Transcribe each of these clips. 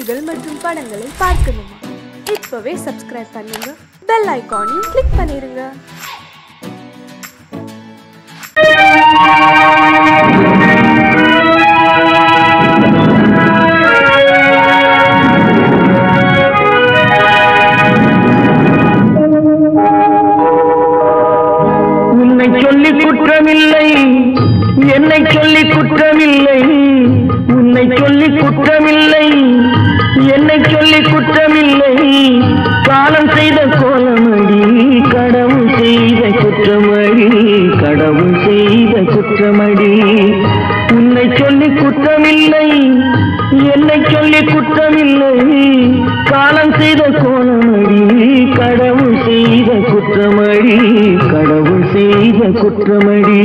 நிகழ்ச்சிகள் மற்றும் படங்களை பார்க்கணுமா? இப்பவே சப்ஸ்கிரைப் பண்ணுங்க, பெல் ஐகானையும் கிளிக் பண்ணிருங்க. உன்னை சொல்லி குற்றமில்லை, என்னை சொல்லி குற்றமில்லை. உன்னை சொல்லி குற்றமில்லை, என்னை சொல்லி குற்றமில்லை. காலம் செய்த கோலமடி, கடவுள் செய்த குற்றமடி, கடவுள் செய்த குற்றமடி. உன்னை சொல்லி குற்றமில்லை, என்னை சொல்லி குற்றமில்லை. காலம் செய்த கோலமடி, கடவுள் செய்த குற்றமடி, கடவுள் செய்த குற்றமடி.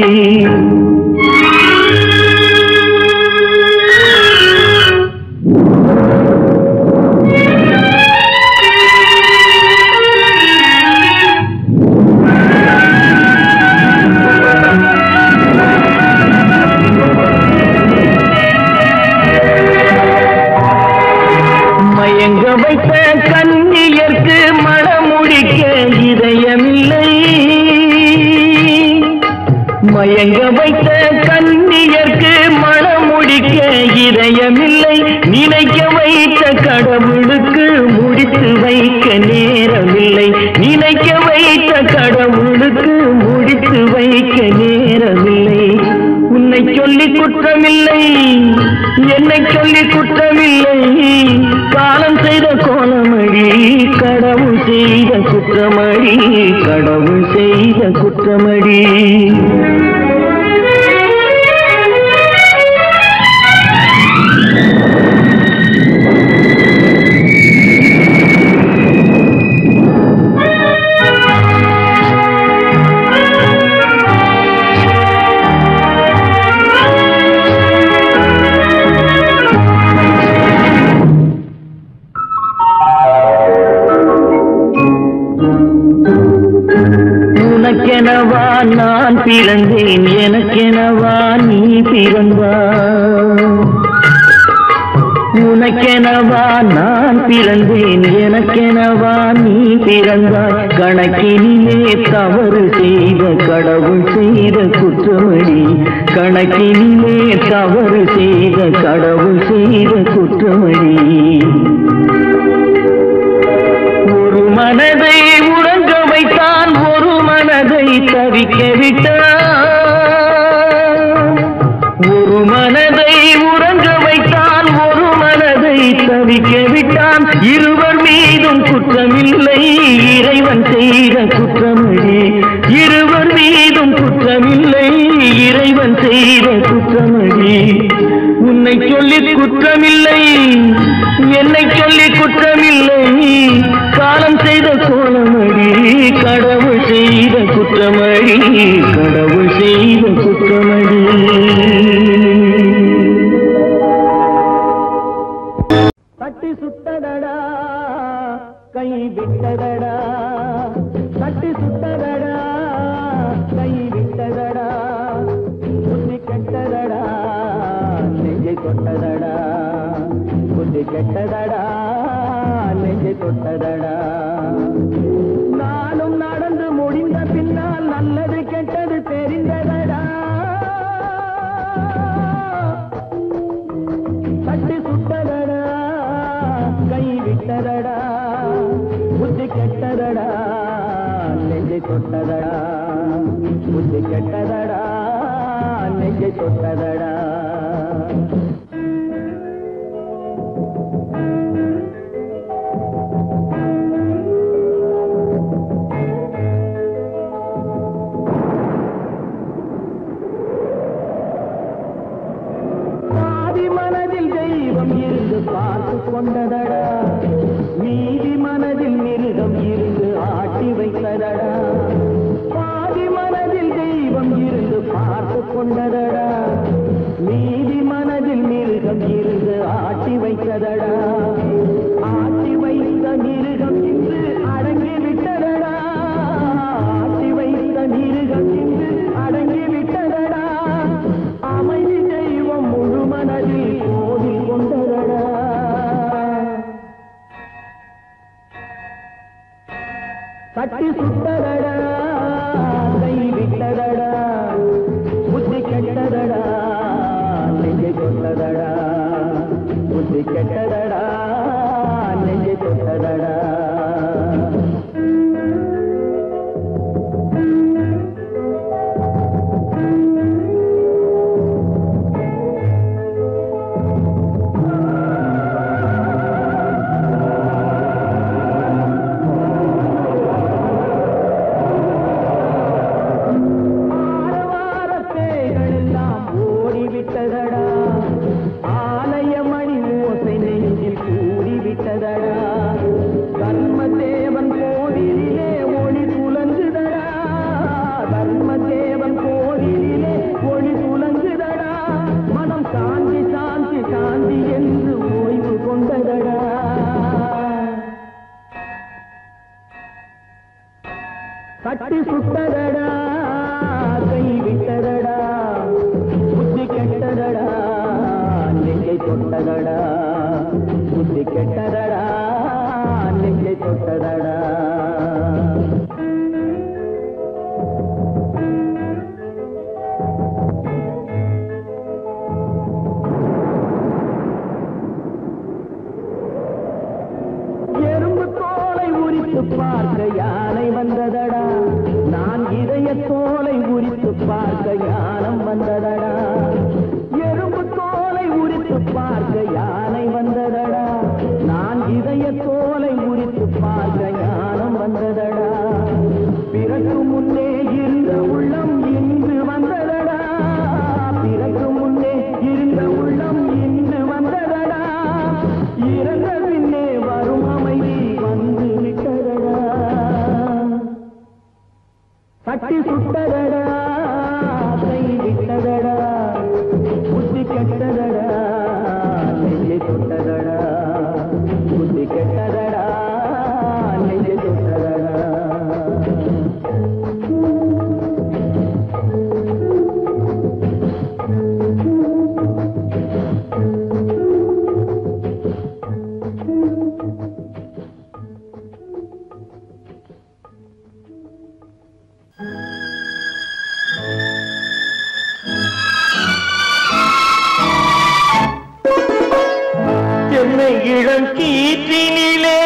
மயங்க வைத்த கன்னியர்க்கு மணமுடிக்க இதயமில்லை. மயங்க வைத்த கன்னியர்க்கு மணமுடிக்க இதயமில்லை. நினைக்க வைத்த கடவுளுக்கு முடித்து வைக்க நேரமில்லை. நினைக்க வைத்த கடவுளுக்கு முடித்து வைக்க நேரமில்லை. உன்னை சொல்லி குற்றமில்லை, என்னை சொல்லி குற்றமில்லை. காலம் செய்த கோலமடி, கடவுள் செய்த குற்றமடி, கடவுள் செய்த குற்றமடி. உனக்கெனவா நான் பிறந்தேன், எனக்கெனவா நீ பிறந்தாய். உனக்கெனவா நான் பிறந்தேன், எனக்கெனவா நீ பிறந்தாய். கணக்கினிலே தவறு செய்த கடவுள் செய்த குற்றமடி, கணக்கினிலே தவறு செய்த கடவுள் செய்த குற்றமடி. ஒரு மனதை உறங்க வைத்தான், ஒரு மனதை தவிக்க விட்டான். ஒரு மனதை உறங்க வைத்தான், ஒரு மனதை தவிக்க விட்டான். இருவர் மீதும் குற்றமில்லை, இறைவன் செய்த குற்றமடி. இருவர் மீதும் குற்றமில்லை, இறைவன் செய்த குற்றமடி. உன்னை சொல்லி குற்றமில்லை, என்னை சொல்லி குற்றமில்லை. காலம் செய்த கோலமடி, கடவுள் செய்த குற்றமடி, கடவுள் செய்த குற்றமடி. தட்டி சுட்டதடா, கை விட்டதடா. தட்டி சுட்டதடா, கை விட்டதடா. புத்தி கெட்டதடா, நெஞ்சை தொட்டதடா. புத்தி கெட்டதடா, நெஞ்சை தொட்டதடா. நானும் நடந்து முடிந்த பின்னால் நல்லது கெட்டது தெரிந்ததடா. தட்டி சுட்டதடா, கை விட்டதடா. புத்தி கெட்டதடா, நெஞ்சை தொட்டதடா. புத்தி கெட்டதடா, நெஞ்சை தொட்டதடா. பார்த்து கொண்டதடா, மீதி மனதில் மிருகம் இருந்து ஆட்டி வைத்ததடா. பாதி மனதில் தெய்வம் இருந்து பார்த்து கொண்டதடா, மீதி மனதில் மிருகம் இருந்து ஆட்டி வைத்ததடா. ஆட்டி வைத்த மிருகம் இன்று அடங்கி விட்டதடா. ஆட்டி வைத்த மிருகம் இன்று அடங்கி விட்டதடா. அமைதி தெய்வம் முழு மனதில் கோவில் கொண்டதடா. கட்டி சுட்டதடா கை விட்டதடா புத்தி கெட்டதடா நெஞ்சை தொட்டதடா புத்தி கெட்டதடா நெஞ்சை தொட்டதடா கட்டி சுட்டதடா கை விட்டதடா புத்தி கெட்டதடா நெஞ்சை தொட்டதடா புத்தி கெட்டதடா நெஞ்சை தொட்டதடா எறும்பு தோலை உரித்து பார்க்க யானை வந்ததடா நான் இதய தோலை உரித்து பார்க்க யானம் வந்ததடா எறும்பு தோலை உரித்து பார்க்க யானை வந்ததடா நான் இதய தோலை உரித்து பார்க்க யானம் வந்ததடா பிறகு முன்னே இருந்த உள்ளம் இன்று வந்ததடா பிறகு முன்னே இருந்த உள்ளம் இன்று வந்ததடா இறந்த பின்னே வரும் அமைதி வந்து விட்டதடா கட்டி சுட்டதடா கை விட்டதடா புத்தி கெட்டதடா நெஞ்சை தொட்டதடா புத்தி கெட்டதடா நெஞ்சை தொட்டதடா இளம் கீற்றினிலே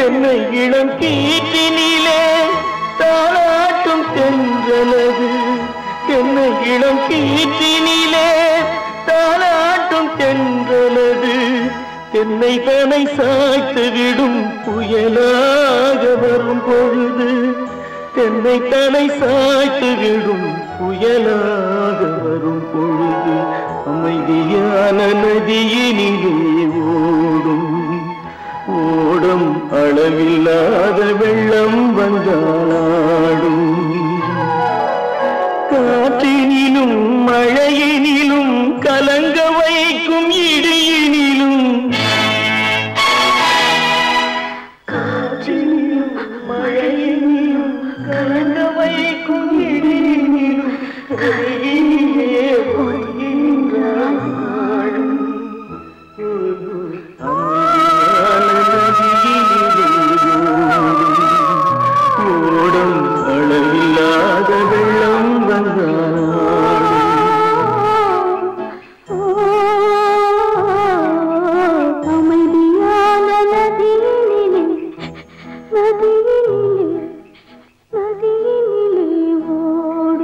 என்னை இளம் கீற்றினிலே தாளாட்டும் தென்றலது என்னை இளம் கீற்றினிலே தாளாட்டும் தென்றலது என்னை தனை சாய்த்து விடும் புயலாக வரும் பொழுது என்னை தலை சாய்த்து விடும் புயலாக வரும் பொழுது அமைதியான நதியினிலே ஓடும் ஓடும் அளவில்லாத வெள்ளம் வந்தாடும் காற்றினிலும் மழையினிலும் கலங்க வைக்கும் இடியினிலும் காற்றினிலும் மழையினிலும் கலங்க வைக்கும் இடியினிலும் கையிலே ஒதுங்கின்றான் ஓடும் அளவில்லாத வெள்ளம் வந்தாடும் அமைதியான நதியினிலே ஓடும்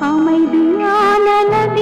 அமைதியான நதி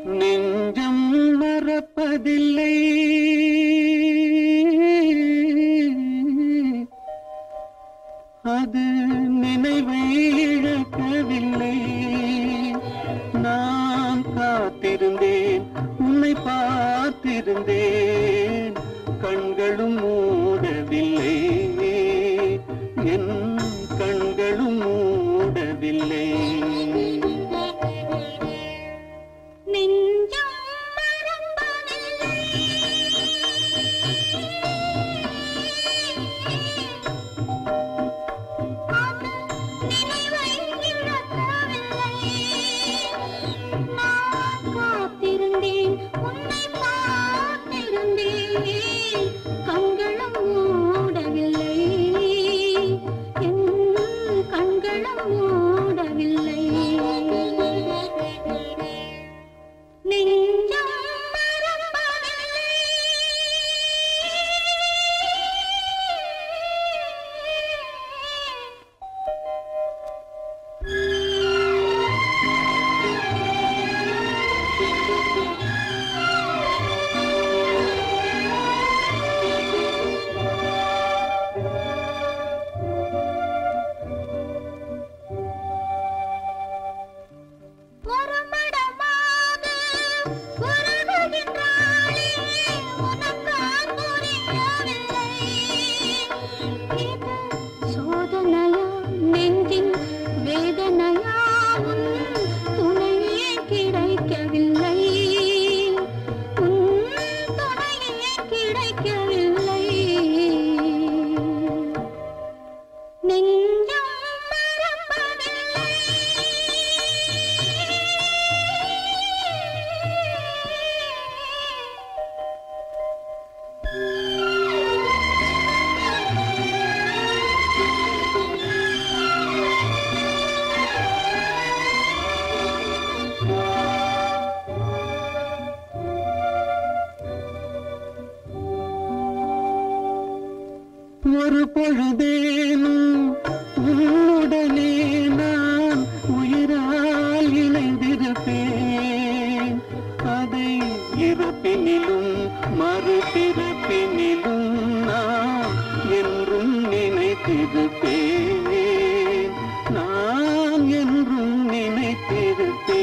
நெஞ்சம் மறப்பதில்லை அது நினைவை இழக்கவில்லை நான் காத்திருந்தேன் உன்னை பார்த்திருந்தேன் கண்களும் மூடவில்லை என் கண்களும் மூடவில்லை ஒரு பொழுதேனும் உன்னுடனே நான் உயிரால் இணைந்திருப்பேன் அதை இறப்பினிலும் மறுபிறப்பினிலும் நான் என்றும் நினைத்திருப்பேன் நான் என்றும் நினைத்திருப்பேன்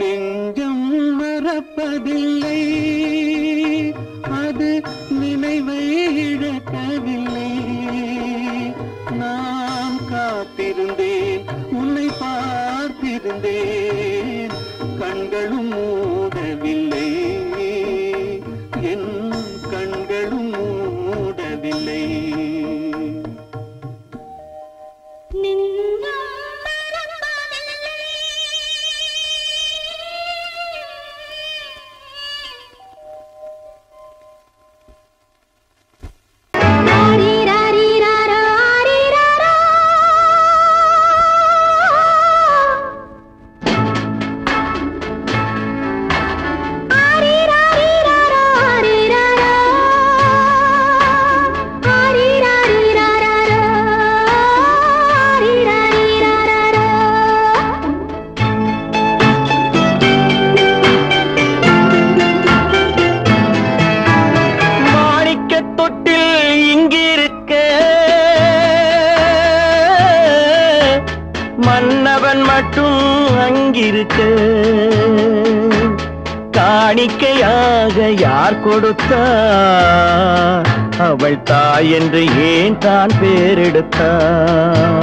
நெஞ்சம் மறப்பதில்லை அது நினைவை இழக்கவில்லை நான் காத்திருந்தேன் உன்னை பார்த்திருந்தேன் கண்களும் மூடவில்லை என் கண்களும் மூடவில்லை மன்னவன் மட்டும் அங்கிருக்க காணிக்கையாக யார் கொடுத்தார் அவள் தாய் என்று ஏன் தான் பேரெடுத்தார்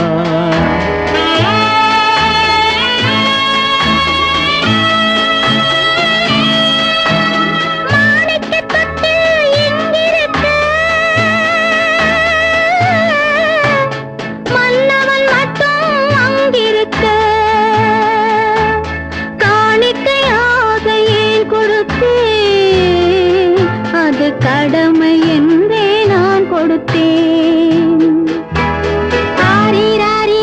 கடமை என்றே நான் கொடுத்தேன். ஆரி ராரி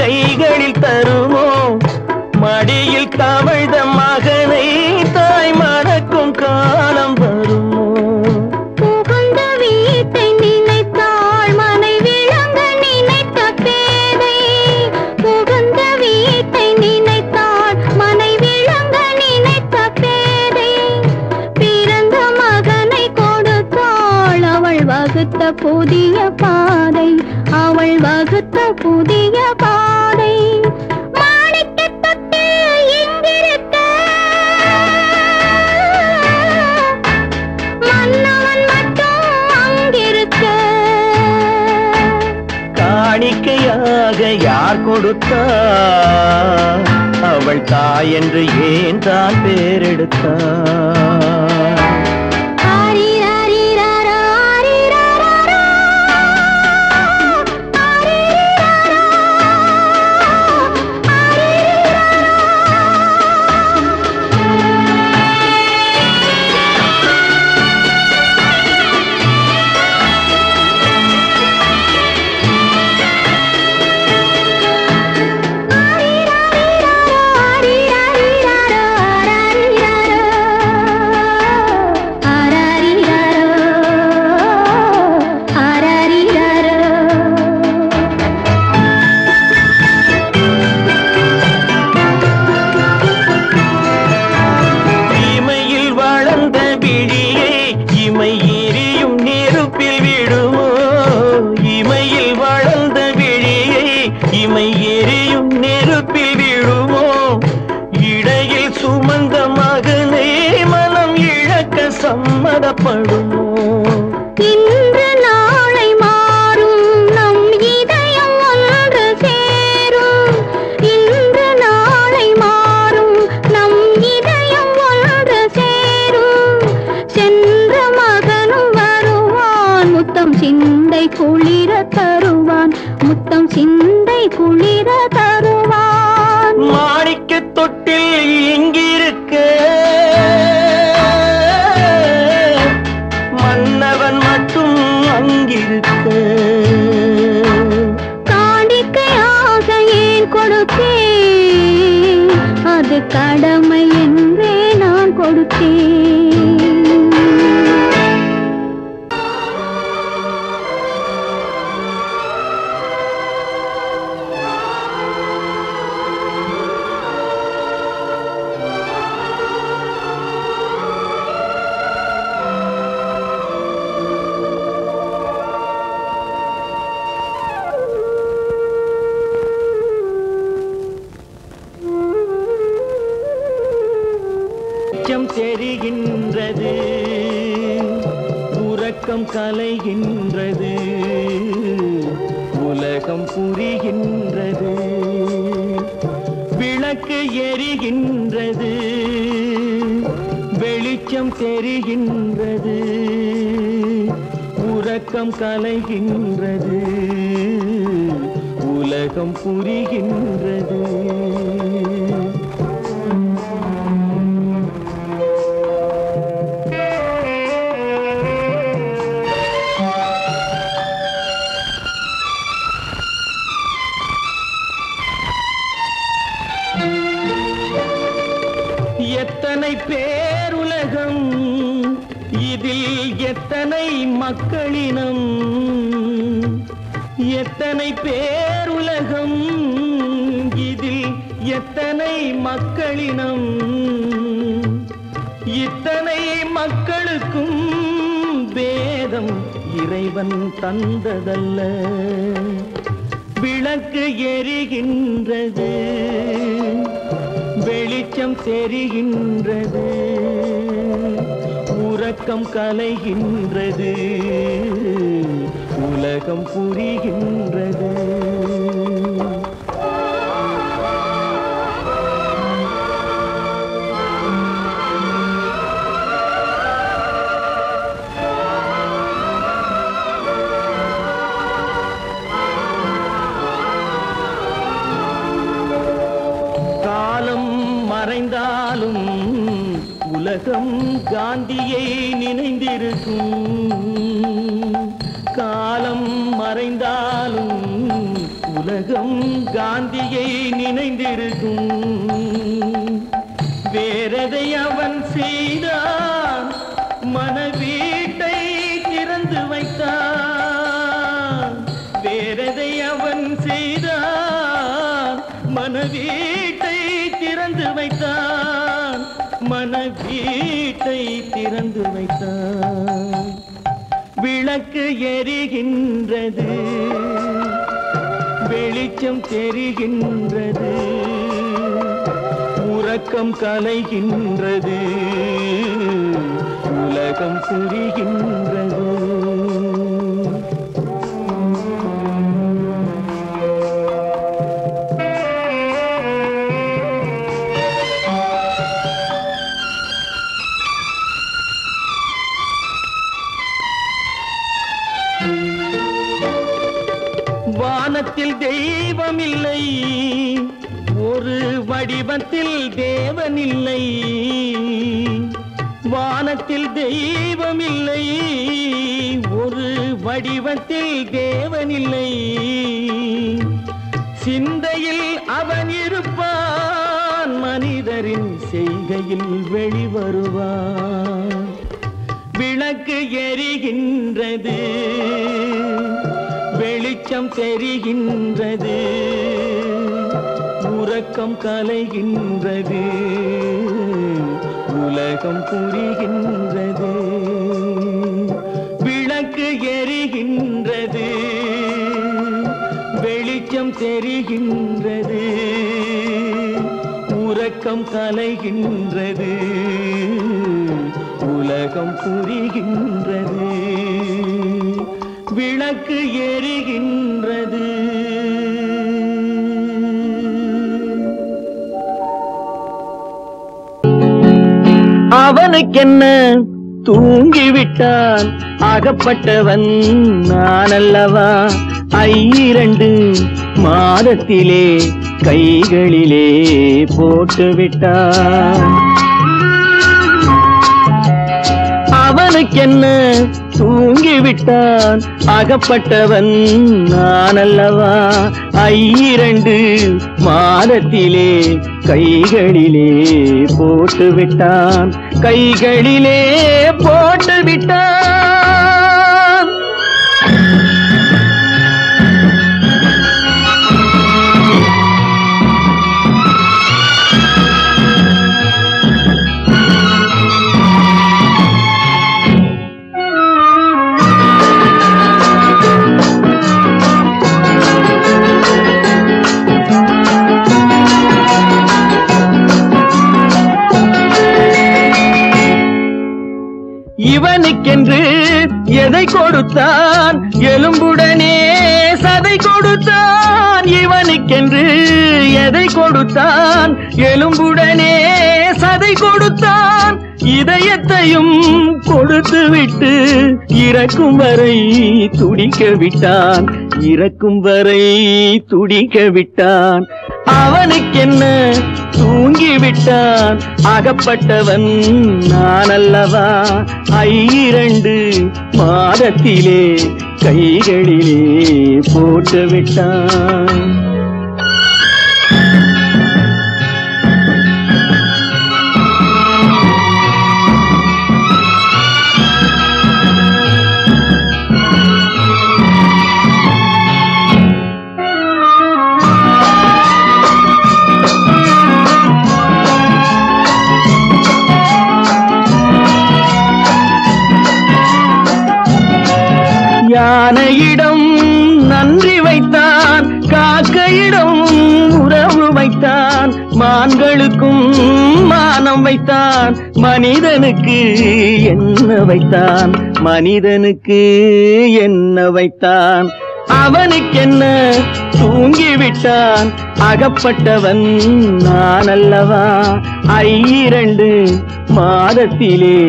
கைகளில் தருமோ மடியில் தவழ்ந்த மகனை தாய் மறக்கும் காலம் வருமோ புகுந்த வீட்டை நினைத்தாள் மனை விளங்க நினைத்த பேதை புகுந்த வீட்டை நினைத்தாள் மனை விளங்க நினைத்த பேதை பிறந்த மகனை கொடுத்தாள் அவள் வகுத்த புதிய பாதை அவள் வகுத்த புதிய பாதை மாணிக்கத் தொட்டில் இங்கிருக்க மன்னவன் மட்டும் அங்கிருக்க காணிக்கையாக யார் கொடுத்தார் அவள் தாய் என்று ஏன் தான் பேரெடுத்தார் ஆரிராரிராரா, ஆரிராராரா, ஆரிராரா, இமையில் வளர்ந்த விழியை இமை எரியும் நெருப்பில் விடுமோ இமையில் வளர்ந்த விழியை இமை எரியும் நெருப்பில் விடுமோ இடையில் சுமந்த மகனை மனம் இழக்க சம்மதப்படுமோ இன்று நாளை மாறும் நம் இதயம் ஒன்று சேரும் இன்று நாளை மாறும் நம் இதயம் ஒன்று சேரும் சென்ற மகனும் வருவான் முத்தம் சிந்தை குளிர தருவான் முத்தம் சிந்தை குளிர தருவான் மாணிக்க தொட்டில் இங்கிருக்க மன்னவன் மட்டும் அங்கிருக்க காணிக்கையாக ஏன் கொடுத்தேன் அது கடமை என்றே நான் கொடுத்தேன் வெளிச்சம் தெரிகின்றது உறக்கம் கலைகின்றது உலகம் புரிகின்றது விளக்கு எரிகின்றது வெளிச்சம் தெரிகின்றது உறக்கம் கலைகின்றது உலகம் புரிகின்றது எத்தனை பேருலகம் இதில் எத்தனை மக்களினம் எத்தனை பேருலகம் இதில் எத்தனை மக்களினம் இத்தனை மக்களுக்கும் வேதம் இறைவன் தந்ததல்ல விளக்கு எரிகின்றது வெளிச்சம் தெரிகின்றது உறக்கம் கலைகின்றது உலகம் புரிகின்றது காலம் மறைந்தாலும் உலகம் காந்தியை நினைந்திருக்கும் காலம் மறைந்தாலும் உலகம் காந்தியை நினைந்திருக்கும். வேறதை அவன் செய்தான், மனவீட்டை திறந்து வைத்தான். வேறதை அவன் செய்தான், மனவீட்டை திறந்து வைத்தான். மனவீட்டை திறந்து வைத்தான். விளக்கு எரிகின்றது, வெளிச்சம் தெரிகின்றது, உறக்கம் கலைகின்றது, உலகம் புரிகின்றது. வானத்தில் தெய்வமில்லை, ஒரு வடிவத்தில் தேவனில்லை. வானத்தில் தெய்வமில்லை, ஒரு வடிவத்தில் தேவனில்லை. சிந்தையில் அவன் இருப்பான், மனிதரின் செய்கையில் வெளிவருவான். விளக்கு எரிகின்றது, வெளிச்சம் தெரிகின்றது, உறக்கம் கலைகின்றது, உலகம் புரிகின்றது. விளக்கு எரிகின்றது, வெளிச்சம் தெரிகின்றது, உறக்கம் கலைகின்றது, உலகம் புரிகின்றது. விளக்கு எரிகின்றது. அவனுக்கென்ன தூங்கிவிட்டான், அகப்பட்டவன் நான் அல்லவா. 2 மாதத்திலே கைகளிலே போட்டுவிட்டான். அவனுக்கென்ன தூங்கிவிட்டான், அகப்பட்டவன் நான் அல்லவா. 2 மாதத்திலே கைகளிலே போட்டுவிட்டான், கைகளிலே போட்டுவிட்டான். இவனுக்கென்று எதை கொடுத்தான், எலும்புடனே சதை கொடுத்தான். இவனுக்கென்று எதை கொடுத்தான், எலும்புடனே சதை கொடுத்தான். இதயத்தையும் கொடுத்து விட்டு இறக்கும் வரை துடிக்க விட்டான், இறக்கும் வரை துடிக்க விட்டான். அவனுக்கென்ன தூங்கிவிட்டான், அகப்பட்டவன் நான் அல்லவா. 2 மாதத்திலே கைகளிலே போட்டுவிட்டான். யானையிடம் நன்றி வைத்தான், காக்கையிடம் உறவு வைத்தான். மான்களுக்கும் மானம் வைத்தான், மனிதனுக்கு என்ன வைத்தான், மனிதனுக்கு என்ன வைத்தான். அவனுக்கென்ன தூங்கிவிட்டான், அகப்பட்டவன் நான் அல்லவா. 2 மாதத்திலே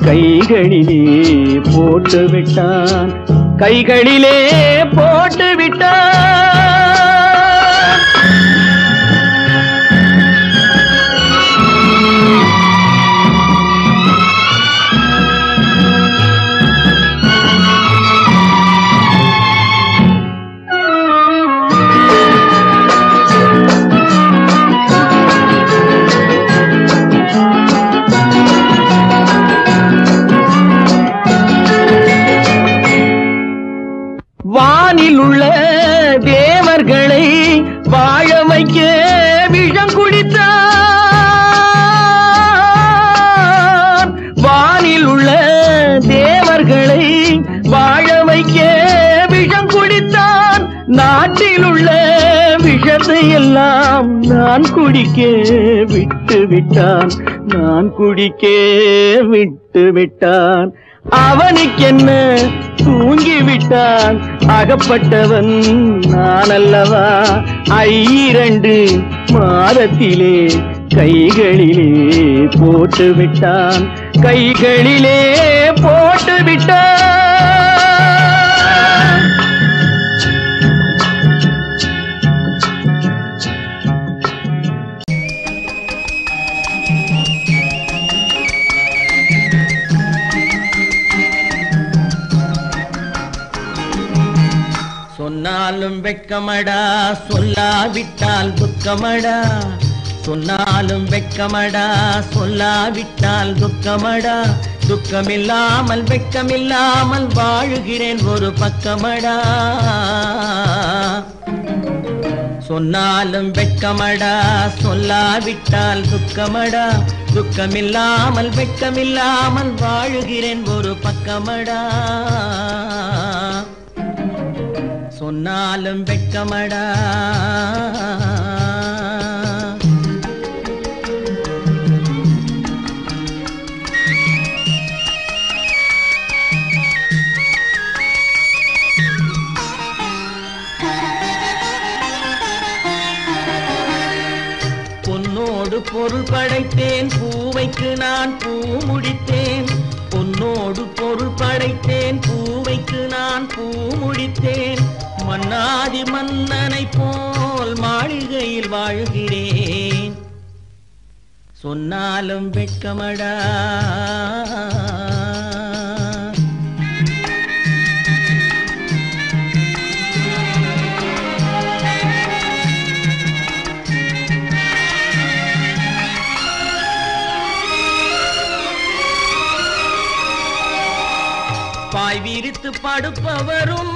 கைகளிலே போட்டுவிட்டான், கைகளிலே போட்டுவிட்டான். நாட்டில் உள்ள விஷத்தை எல்லாம் நான் குடிக்க விட்டு விட்டான், நான் குடிக்க விட்டு விட்டான். அவனுக்கென்ன தூங்கிவிட்டான், அகப்பட்டவன் நான் அல்லவா. 2 மாதத்திலே கைகளிலே போட்டு விட்டான், கைகளிலே போட்டு விட்டான். சொன்னாலும் வெட்கமடா, சொல்லாவிட்டால் துக்கமடா. சொன்னாலும் வெட்கமடா, சொல்லாவிட்டால் துக்கமடா. துக்கமில்லாமல் வெட்கமில்லாமல் வாழுகிறேன் ஒரு பக்கமடா. சொன்னாலும் வெட்கமடா, சொல்லாவிட்டால் துக்கமடா. துக்கமில்லாமல் வெட்கமில்லாமல் வாழுகிறேன் ஒரு பக்கமடா. சொன்னாலும் வெட்கமடா. பொன்னோடு பொருள் படைத்தேன், பூவைக்கு நான் பூ முடித்தேன். பொன்னோடு பொருள் படைத்தேன், பூவைக்கு நான் பூ முடித்தேன். மன்னாதி மன்னனை போல் மாளிகையில் வாழ்கிறேன். சொன்னாலும் வெட்கமடா. பாய் விரித்து படுப்பவரும்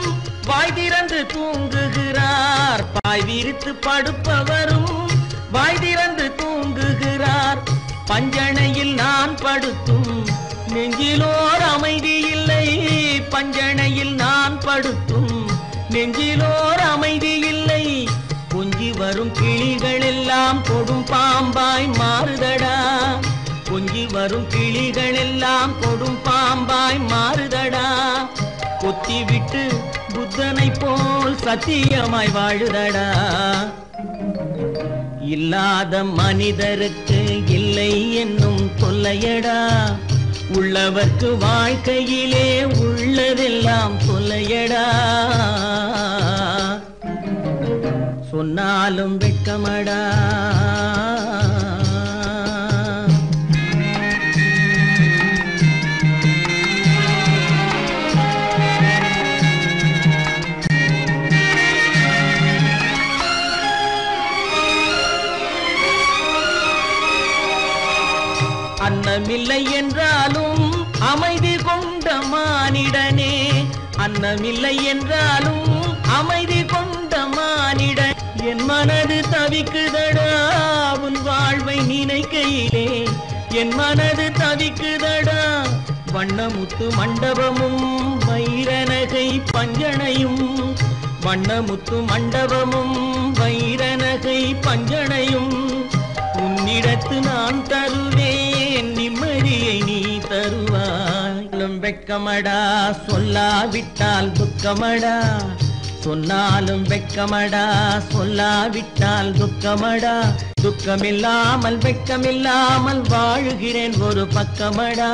வாய் திறந்து தூங்குகிறார். பாய் விரித்து படுப்பவரும் வாய் திறந்து தூங்குகிறார். பஞ்சணையில் நான் படுத்தும் நெஞ்சிலோர் அமைதி இல்லை. பஞ்சணையில் நான் படுத்தும் நெஞ்சிலோர் அமைதி இல்லை. கொஞ்சி வரும் கிளிகள் எல்லாம் கொடும் பாம்பாய் மாறுதடா. கொஞ்சி வரும் கிளிகள் எல்லாம் கொடும் பாம்பாய் மாறுதடா. கொத்தி விட்டு புத்தனை போல் சத்தியமாய் வாழுதடா. இல்லாத மனிதருக்கு இல்லை என்னும் தொல்லையடா. உள்ளவர்க்கு வாழ்க்கையிலே உள்ளதெல்லாம் தொல்லையடா. சொன்னாலும் வெட்கமடா. அன்னமில்லை என்றாலும் அமைதி கொண்ட மானிடனே. அன்னமில்லை என்றாலும் அமைதி கொண்ட மானிடன். என் மனது தவிக்குதடா உன் வாழ்வை நினைக்கையிலே. என் மனது தவிக்குதடா. வண்ணமுத்து மண்டபமும் வைரநகை பஞ்சனையும். வண்ணமுத்து மண்டபமும் வைரநகை பஞ்சனையும். உன்னிடத்து நான் தருவேன், நிம்மதியை நீ தருவாய். வெட்கமடா, சொல்லாவிட்டால் துக்கமடா. சொன்னாலும் வெட்கமடா, சொல்லாவிட்டால் துக்கமடா. துக்கமில்லாமல் வெட்கமில்லாமல் வாழுகிறேன் ஒரு பக்கமடா.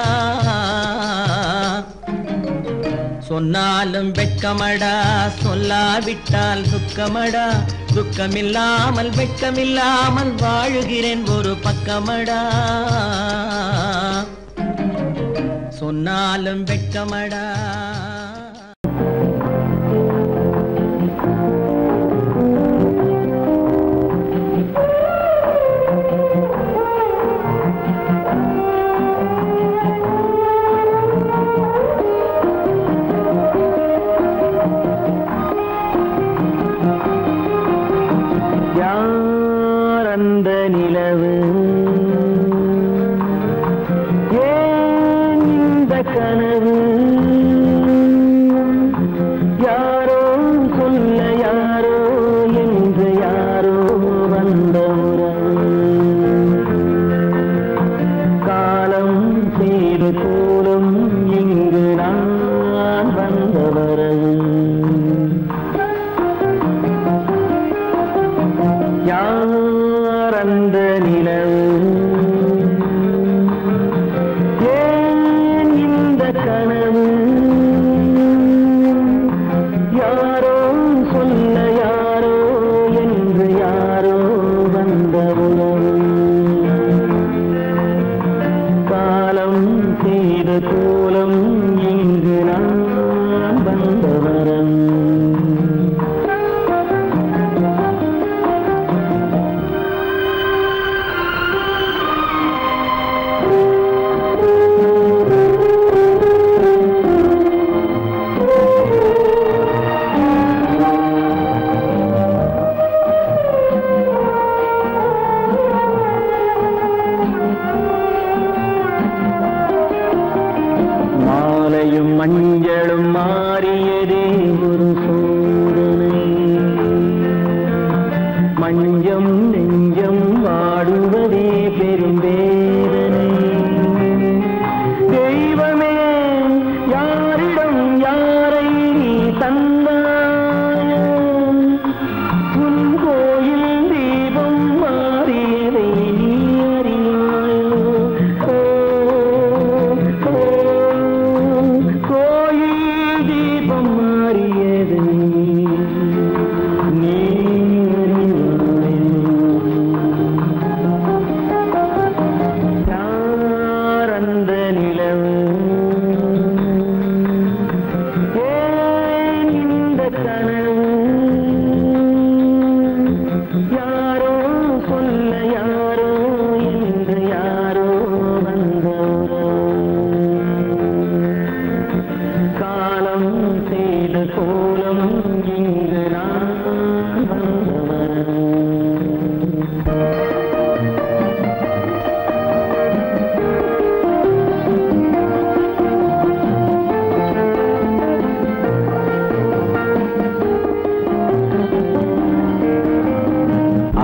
சொன்னாலும் வெட்கமடா, சொல்லாவிட்டால் துக்கமடா. துக்கமில்லாமல் வெட்கமில்லாமல் வாழுகிறேன் ஒரு பக்கமடா. சொன்னாலும் வெட்கமடா. அந்த நிலவு ஏன் இந்த கனவு மஞ்சளும் மாறியதே ஒரு சோதனை மஞ்சம் நெஞ்சம் வாடுவதே பெரும் வேதனை தெய்வமே யாரிடம் யாரை தந்தாயோ உன் கோயில் தீபம் மாறியதை நீ அறியாயோ கோயில் தீபம் மாறியதை நீ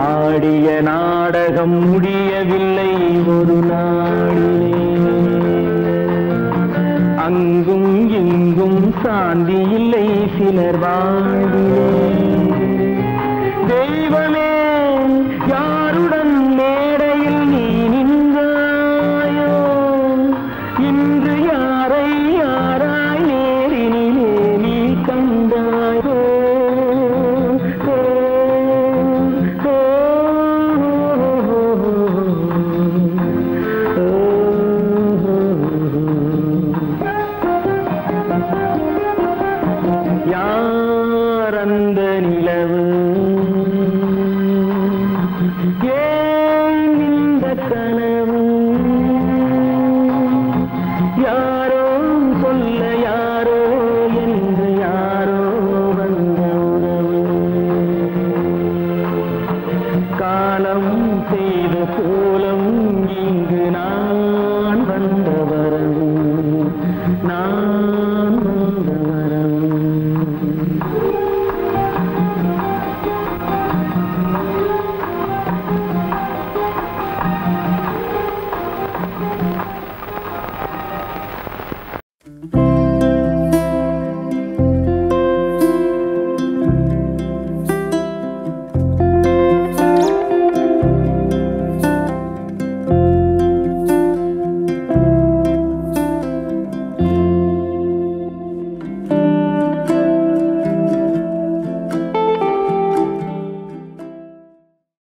ஆடிய நாடகம் முடியவில்லை ஒரு நாளிலே அங்கும் இங்கும் சாந்தி இல்லை சிலர் வாழ்விலே